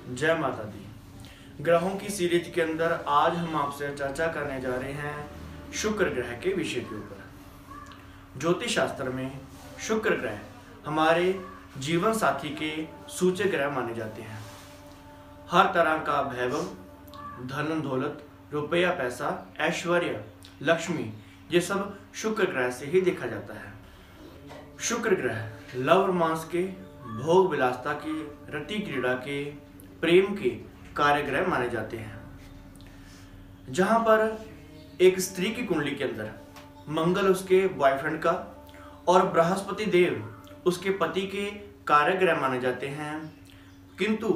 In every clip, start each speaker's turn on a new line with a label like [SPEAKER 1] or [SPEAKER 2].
[SPEAKER 1] जय माता दी। ग्रहों की सीरीज के अंदर आज हम आपसे चर्चा करने जा रहे हैं शुक्र ग्रह के विषय के ऊपर। ज्योतिष शास्त्र में शुक्र ग्रह हमारे जीवन साथी के सूचक ग्रह माने जाते हैं। हर तरह का वैभव, धन दौलत, रुपया पैसा, ऐश्वर्य, लक्ष्मी, ये सब शुक्र ग्रह से ही देखा जाता है। शुक्र ग्रह लव रोमांस के, भोग विलासता के, रति क्रीड़ा के, प्रेम के कार्यग्रह माने जाते हैं। जहां पर एक स्त्री की कुंडली के अंदर मंगल उसके बॉयफ्रेंड का और बृहस्पति देव उसके पति के कार्यग्रह माने जाते हैं, किंतु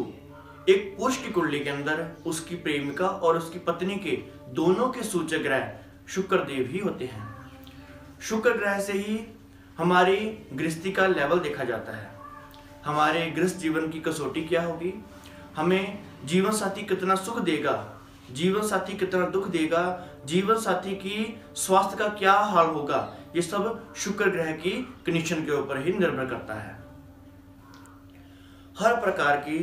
[SPEAKER 1] एक पुरुष की कुंडली के अंदर उसकी प्रेमिका और उसकी पत्नी के दोनों के सूचक ग्रह शुक्र देव ही होते हैं। शुक्र ग्रह से ही हमारी गृहस्थी का लेवल देखा जाता है। हमारे गृहस्थ जीवन की कसौटी क्या होगी, हमें जीवन साथी कितना सुख देगा, जीवन साथी कितना दुख देगा, जीवन साथी की स्वास्थ्य का क्या हाल होगा, ये सब शुक्र ग्रह की कंडीशन के ऊपर ही निर्भर करता है। हर प्रकार की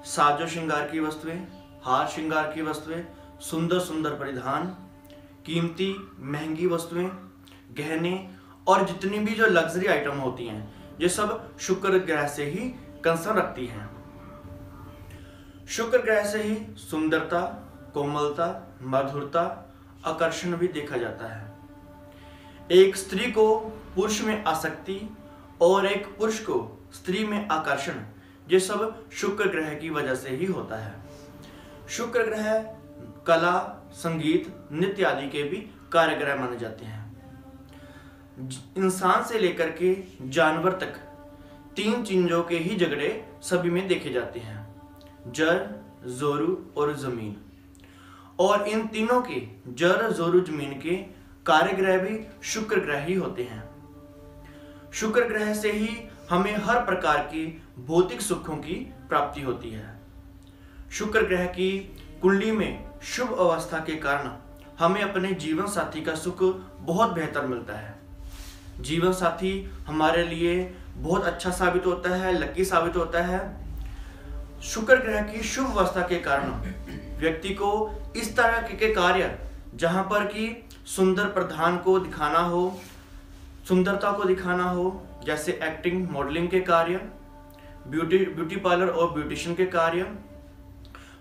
[SPEAKER 1] साजो श्रृंगार की वस्तुएं, हार श्रृंगार की वस्तुएं, सुंदर सुंदर परिधान, कीमती महंगी वस्तुएं, गहने और जितनी भी जो लग्जरी आइटम होती हैं, ये सब शुक्र ग्रह से ही कंसर्न रखती हैं। शुक्र ग्रह से ही सुंदरता, कोमलता, मधुरता, आकर्षण भी देखा जाता है। एक स्त्री को पुरुष में आसक्ति और एक पुरुष को स्त्री में आकर्षण, ये सब शुक्र ग्रह की वजह से ही होता है। शुक्र ग्रह कला, संगीत, नृत्य आदि के भी कार्यग्रह माने जाते हैं। इंसान से लेकर के जानवर तक तीन चीजों के ही झगड़े सभी में देखे जाते हैं, जर, जोरू और जमीन। और इन तीनों के जर, जोरू, जमीन के कार्यग्रह भी शुक्र ग्रह ही होते हैं। शुक्र ग्रह से ही हमें हर प्रकार की भौतिक सुखों की प्राप्ति होती है। शुक्र ग्रह की कुंडली में शुभ अवस्था के कारण हमें अपने जीवन साथी का सुख बहुत बेहतर मिलता है। जीवन साथी हमारे लिए बहुत अच्छा साबित होता है, लकी साबित होता है। शुक्र ग्रह की शुभ अवस्था के कारण व्यक्ति को इस तरह के कार्य, जहां पर कि सुंदर प्रधान को दिखाना हो, सुंदरता को दिखाना हो, जैसे एक्टिंग, मॉडलिंग के कार्य, ब्यूटी पार्लर और ब्यूटिशियन के कार्य,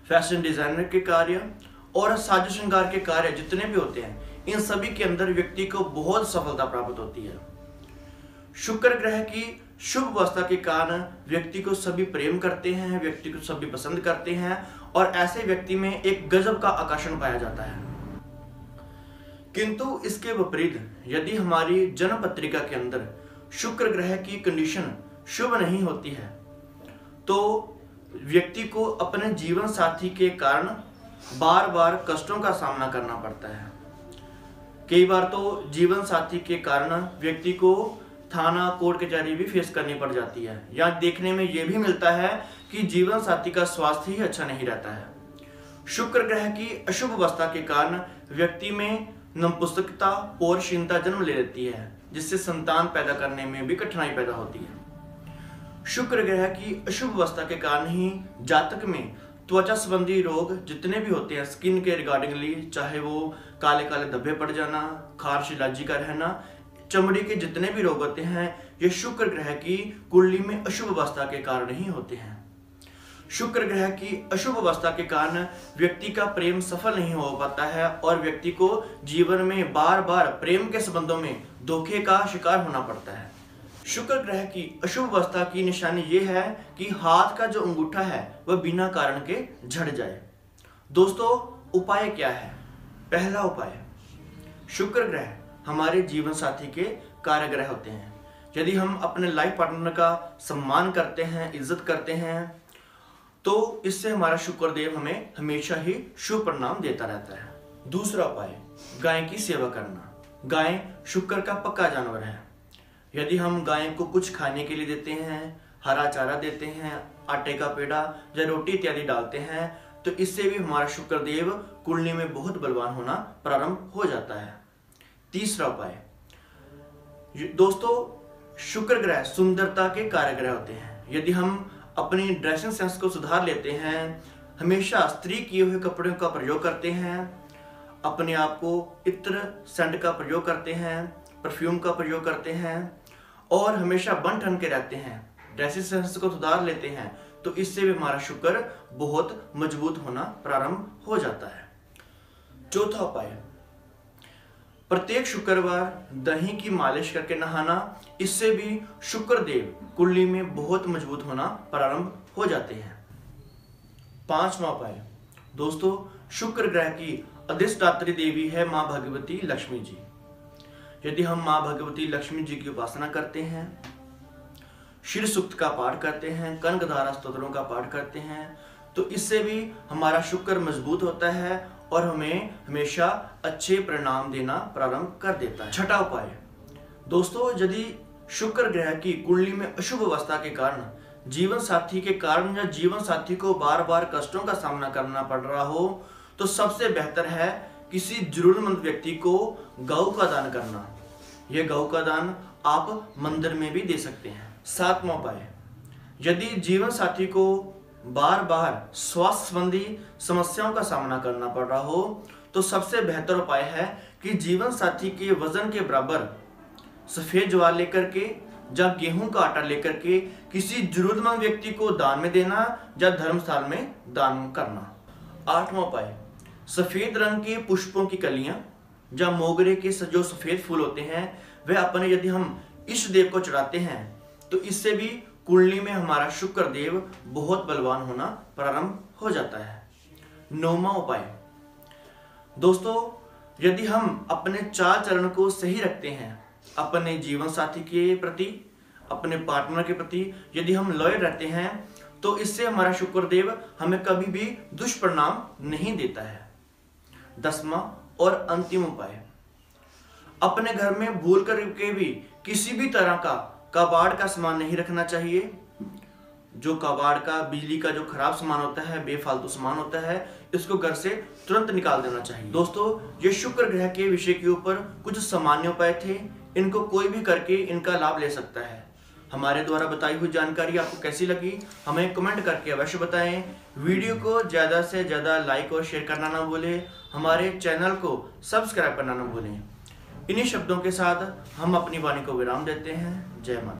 [SPEAKER 1] फैशन डिजाइनर के कार्य और साज श्रृंगार के कार्य जितने भी होते हैं, इन सभी के अंदर व्यक्ति को बहुत सफलता प्राप्त होती है। शुक्र ग्रह की शुभ अवस्था के कारण व्यक्ति को सभी प्रेम करते हैं, व्यक्ति को सभी पसंद करते हैं और ऐसे व्यक्ति में एक गजब का आकर्षण पाया जाता है। किंतु इसके विपरीत यदि हमारी जन्म पत्रिका के अंदर शुक्र ग्रह की कंडीशन शुभ नहीं होती है, तो व्यक्ति को अपने जीवन साथी के कारण बार बार कष्टों का सामना करना पड़ता है। कई बार तो जीवन साथी के कारण व्यक्ति को थाना, कोर्ट कचहरी भी फेस करनी पड़ जाती है। या देखने में यह भी मिलता है कि जीवन साथी का स्वास्थ्य ही अच्छा नहीं रहता है। शुक्र ग्रह की अशुभ अवस्था के कारण व्यक्ति में नपुंसकता और क्षीणता जन्म ले लेती है, जिससे संतान पैदा करने में भी कठिनाई पैदा होती है। शुक्र ग्रह की अशुभ अवस्था के कारण ही जातक में त्वचा संबंधी रोग जितने भी होते हैं, स्किन के रिगार्डिंगली, चाहे वो काले काले धब्बे पड़ जाना, खारिश, एलर्जी का रहना, चमड़ी के जितने भी रोग होते हैं, ये शुक्र ग्रह की कुंडली में अशुभ अवस्था के कारण ही होते हैं। शुक्र ग्रह की अशुभ अवस्था के कारण व्यक्ति का प्रेम सफल नहीं हो पाता है और व्यक्ति को जीवन में बार बार प्रेम के संबंधों में धोखे का शिकार होना पड़ता है। शुक्र ग्रह की अशुभ अवस्था की निशानी ये है कि हाथ का जो अंगूठा है वह बिना कारण के झड़ जाए। दोस्तों, उपाय क्या है? पहला उपाय, शुक्र ग्रह हमारे जीवन साथी के कार्यग्रह होते हैं। यदि हम अपने लाइफ पार्टनर का सम्मान करते हैं, इज्जत करते हैं, तो इससे हमारा शुक्र देव हमें हमेशा ही शुभ परिणाम देता रहता है। दूसरा उपाय, गाय की सेवा करना। गाय शुक्र का पक्का जानवर है। यदि हम गाय को कुछ खाने के लिए देते हैं, हरा चारा देते हैं, आटे का पेड़ा या रोटी इत्यादि डालते हैं, तो इससे भी हमारा शुक्र देव कुंडली में बहुत बलवान होना प्रारंभ हो जाता है। तीसरा उपाय, दोस्तों, शुक्र ग्रह सुंदरता के कार्यग्रह होते हैं। यदि हम अपनी ड्रेसिंग सेंस को सुधार लेते हैं, हमेशा स्त्री किए हुए कपड़ों का प्रयोग करते हैं, अपने आप को इत्र सेंट का प्रयोग करते हैं, परफ्यूम का प्रयोग करते हैं और हमेशा बन ठन के रहते हैं, ड्रेसिंग सेंस को सुधार लेते हैं, तो इससे भी हमारा शुक्र बहुत मजबूत होना प्रारंभ हो जाता है। चौथा उपाय, प्रत्येक शुक्रवार दही की मालिश करके नहाना, इससे भी शुक्र देव कुंडली में बहुत मजबूत होना प्रारंभ हो जाते हैं। पांचवा उपाय, दोस्तों शुक्र ग्रह की अधिष्ठात्री देवी है मां भगवती लक्ष्मी जी। यदि हम मां भगवती लक्ष्मी जी की उपासना करते हैं, शिर सूक्त का पाठ करते हैं, कनकधारा स्तोत्रों का पाठ करते हैं, तो इससे भी हमारा शुक्र मजबूत होता है और हमें हमेशा अच्छे परिणाम देना प्रारंभ कर देता है। छठा उपाय, दोस्तों यदि शुक्र ग्रह की कुंडली में अशुभ अवस्था के कारण जीवन साथी के कारण या जीवन साथी को बार बार कष्टों का सामना करना पड़ रहा हो, तो सबसे बेहतर है किसी जरूरतमंद व्यक्ति को गौ का दान करना। यह गौ का दान आप मंदिर में भी दे सकते हैं। सातवां उपाय, यदि जीवन साथी को बार बार स्वास्थ्य संबंधी समस्याओं का सामना करना पड़ रहा हो, तो सबसे बेहतर उपाय है कि जीवन साथी के वजन के बराबर सफेद ज्वार लेकर के या गेहूं का आटा लेकर के किसी जरूरतमंद व्यक्ति को दान में देना या धर्मस्थल में दान करना। आठवां उपाय, सफेद रंग के पुष्पों की कलियां या मोगरे के जो सफेद फूल होते हैं वह अपने यदि हम इष्ट देव को चढ़ाते हैं, तो इससे भी कुंडली में हमारा शुक्र देव बहुत बलवान होना प्रारंभ हो जाता है। नौवां उपाय, दोस्तों यदि हम अपने चाल चरण को सही रखते हैं, अपने जीवन साथी के प्रति, अपने पार्टनर के प्रति यदि हम लॉयल रहते हैं, तो इससे हमारा शुक्र देव हमें कभी भी दुष्परिणाम नहीं देता है। 10वां और अंतिम उपाय, अपने घर में भूल करके भी किसी भी तरह का कबाड़ का सामान नहीं रखना चाहिए। जो कबाड़ का, बिजली का जो खराब सामान होता है, बेफालतू सामान होता है, इसको घर से तुरंत निकाल देना चाहिए। दोस्तों ये शुक्र ग्रह के विषय के ऊपर कुछ सामान्य उपाय थे, इनको कोई भी करके इनका लाभ ले सकता है। हमारे द्वारा बताई हुई जानकारी आपको कैसी लगी हमें कमेंट करके अवश्य बताएं। वीडियो को ज़्यादा से ज़्यादा लाइक और शेयर करना ना भूलें, हमारे चैनल को सब्सक्राइब करना ना भूलें। इन्हीं शब्दों के साथ हम अपनी वाणी को विराम देते हैं। जय माता।